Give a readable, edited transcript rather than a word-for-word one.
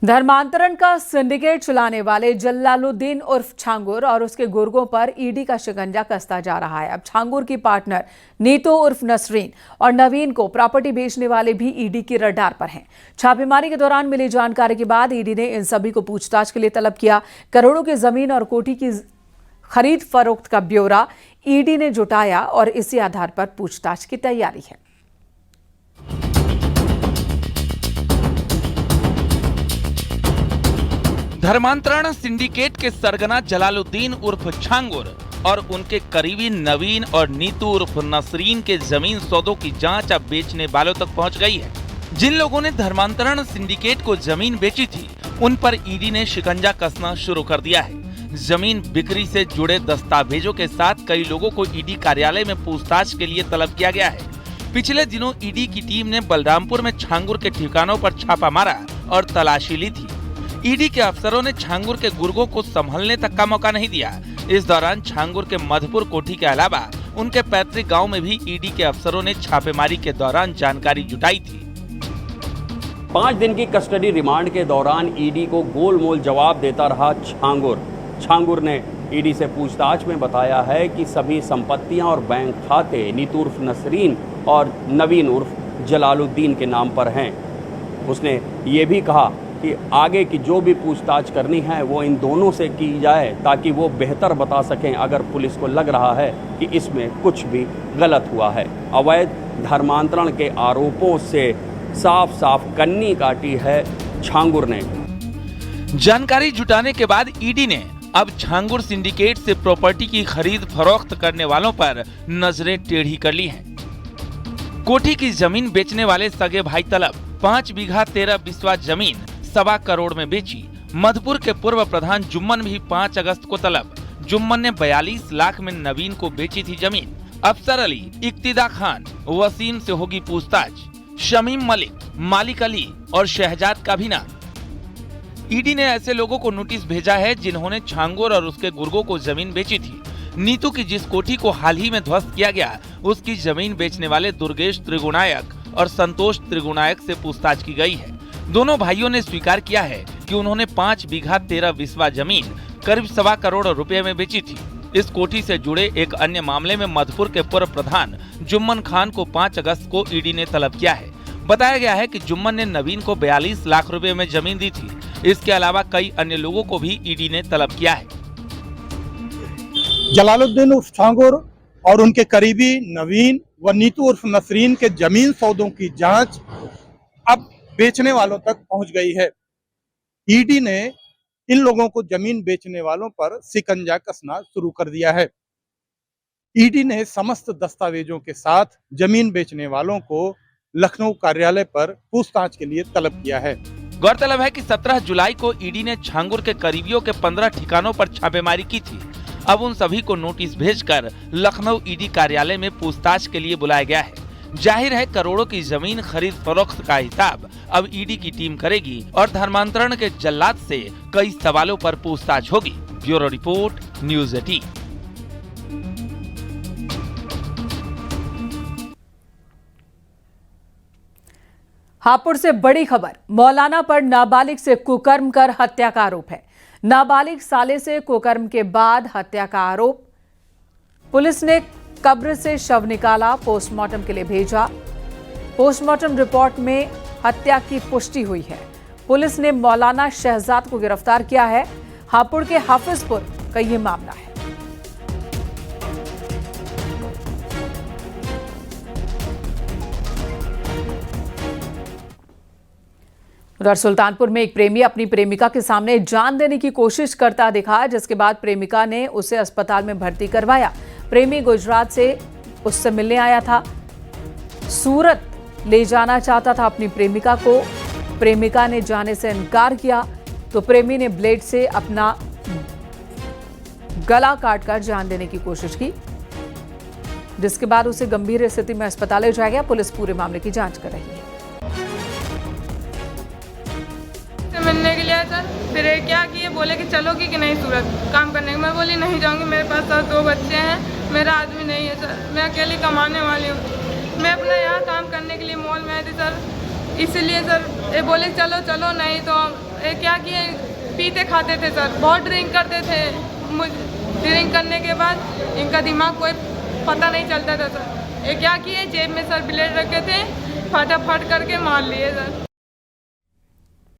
धर्मांतरण का सिंडिकेट चलाने वाले जलालुद्दीन उर्फ छांगुर और उसके गुर्गों पर ईडी का शिकंजा कसता जा रहा है। अब छांगुर की पार्टनर नीतू उर्फ नसरीन और नवीन को प्रॉपर्टी बेचने वाले भी ईडी की रडार पर हैं। छापेमारी के दौरान मिली जानकारी के बाद ईडी ने इन सभी को पूछताछ के लिए तलब किया। करोड़ों की जमीन और कोठी की खरीद फरोख्त का ब्यौरा ईडी ने जुटाया और इसी आधार पर पूछताछ की तैयारी है। धर्मांतरण सिंडिकेट के सरगना जलालुद्दीन उर्फ छांगुर और उनके करीबी नवीन और नीतू उर्फ नसरीन के जमीन सौदों की जांच अब बेचने वालों तक पहुंच गई है। जिन लोगों ने धर्मांतरण सिंडिकेट को जमीन बेची थी, उन पर ईडी ने शिकंजा कसना शुरू कर दिया है। जमीन बिक्री से जुड़े दस्तावेजों के साथ कई लोगों को ईडी कार्यालय में पूछताछ के लिए तलब किया गया है। पिछले दिनों ईडी की टीम ने बलरामपुर में छांगुर के ठिकानों पर छापा मारा और तलाशी ली थी। ईडी के अफसरों ने छांगुर के गुर्गों को संभलने तक का मौका नहीं दिया। इस दौरान छांगुर के मधुपुर कोठी के अलावा उनके पैतृक गांव में भी ईडी के अफसरों ने छापेमारी के दौरान जानकारी जुटाई थी। 5 दिन की कस्टडी रिमांड के दौरान ईडी को गोलमोल जवाब देता रहा छांगुर ने ईडी से पूछताछ में बताया है कि सभी संपत्तियां और बैंक खाते नीतू उर्फ नसरीन और नवीन उर्फ जलालुद्दीन के नाम पर हैं। उसने ये भी कहा कि आगे की जो भी पूछताछ करनी है वो इन दोनों से की जाए, ताकि वो बेहतर बता सकें अगर पुलिस को लग रहा है कि इसमें कुछ भी गलत हुआ है। अवैध धर्मांतरण के आरोपों से साफ साफ कन्नी काटी है छांगुर ने। जानकारी जुटाने के बाद ईडी ने अब छांगुर सिंडिकेट से प्रॉपर्टी की खरीद फरोख्त करने वालों पर नजरें टेढ़ी कर ली हैं। कोठी की जमीन बेचने वाले सगे भाई तलब 5 बीघा 13 बिस्वा जमीन 1.25 करोड़ में बेची। मधुपुर के पूर्व प्रधान जुम्मन भी 5 अगस्त को तलब। जुम्मन ने 42 लाख में नवीन को बेची थी जमीन। अफसर अली, इक्तिदा खान, वसीम से होगी पूछताछ। शमीम मलिक, मालिक अली और शहजाद का भी नाम। ईडी ने ऐसे लोगों को नोटिस भेजा है जिन्होंने छांगुर और उसके गुर्गों को जमीन बेची थी। नीतू की जिस कोठी को हाल ही में ध्वस्त किया गया, उसकी जमीन बेचने वाले दुर्गेश त्रिगुणायक और संतोष त्रिगुणायक से पूछताछ की गई है। दोनों भाइयों ने स्वीकार किया है कि उन्होंने 5 बीघा 13 बिस्वा जमीन करीब 1.25 करोड़ रुपए में बेची थी। इस कोठी से जुड़े एक अन्य मामले में मधुपुर के पूर्व प्रधान जुम्मन खान को 5 अगस्त को ईडी ने तलब किया है। बताया गया है कि जुम्मन ने नवीन को 42 लाख रुपए में जमीन दी थी। इसके अलावा कई अन्य लोगों को भी ईडी ने तलब किया है। जलालुद्दीन उर्फ छांगुर और उनके करीबी नवीन व नीतू उर्फ नसरीन के जमीन सौदों की जांच अब बेचने वालों तक पहुंच गई है। ईडी ने इन लोगों को जमीन बेचने वालों पर शिकंजा कसना शुरू कर दिया है। ईडी ने समस्त दस्तावेजों के साथ जमीन बेचने वालों को लखनऊ कार्यालय पर पूछताछ के लिए तलब किया है। गौरतलब है कि 17 जुलाई को ईडी ने छांगुर के करीबियों के 15 ठिकानों पर छापेमारी की थी। अब उन सभी को नोटिस भेजकर लखनऊ ईडी कार्यालय में पूछताछ के लिए बुलाया गया है। जाहिर है करोड़ों की जमीन खरीद फरोख्त का हिसाब अब ईडी की टीम करेगी और धर्मांतरण के जल्लाद से कई सवालों पर पूछताछ होगी। Bureau report, news 18। हापुड़ से बड़ी खबर। मौलाना पर नाबालिग से कुकर्म कर हत्या का आरोप है। नाबालिग साले से कुकर्म के बाद हत्या का आरोप। पुलिस ने कब्र से शव निकाला, पोस्टमार्टम के लिए भेजा। पोस्टमार्टम रिपोर्ट में हत्या की पुष्टि हुई है। पुलिस ने मौलाना शहजाद को गिरफ्तार किया है। हापुड़ के हाफिजपुर का यह मामला है। उधर सुल्तानपुर में एक प्रेमी अपनी प्रेमिका के सामने जान देने की कोशिश करता दिखा, जिसके बाद प्रेमिका ने उसे अस्पताल में भर्ती करवाया। प्रेमी गुजरात से उससे मिलने आया था। सूरत ले जाना चाहता था अपनी प्रेमिका को। प्रेमिका ने जाने से इनकार किया तो प्रेमी ने ब्लेड से अपना गला काटकर जान देने की कोशिश की, जिसके बाद उसे गंभीर स्थिति में अस्पताल ले जाया गया। पुलिस पूरे मामले की जांच कर रही है। मिलने के लिए सर, फिर क्या किए, बोले कि चलोगी कि नहीं सूरत काम करने की। मैं बोली नहीं जाऊंगी, मेरे पास सर 2 बच्चे हैं, मेरा आदमी नहीं है सर, मैं अकेली कमाने वाली हूँ। मैं अपना यहाँ काम करने के लिए मॉल में आई थी सर, इसलिए सर ये बोले चलो चलो, नहीं तो ये क्या किए, पीते खाते थे सर, बहुत ड्रिंक करते थे। ड्रिंक करने के बाद इनका दिमाग कोई पता नहीं चलता था सर। ये क्या किए, जेब में सर ब्लेड रखे थे, फटाफट करके मार लिए सर।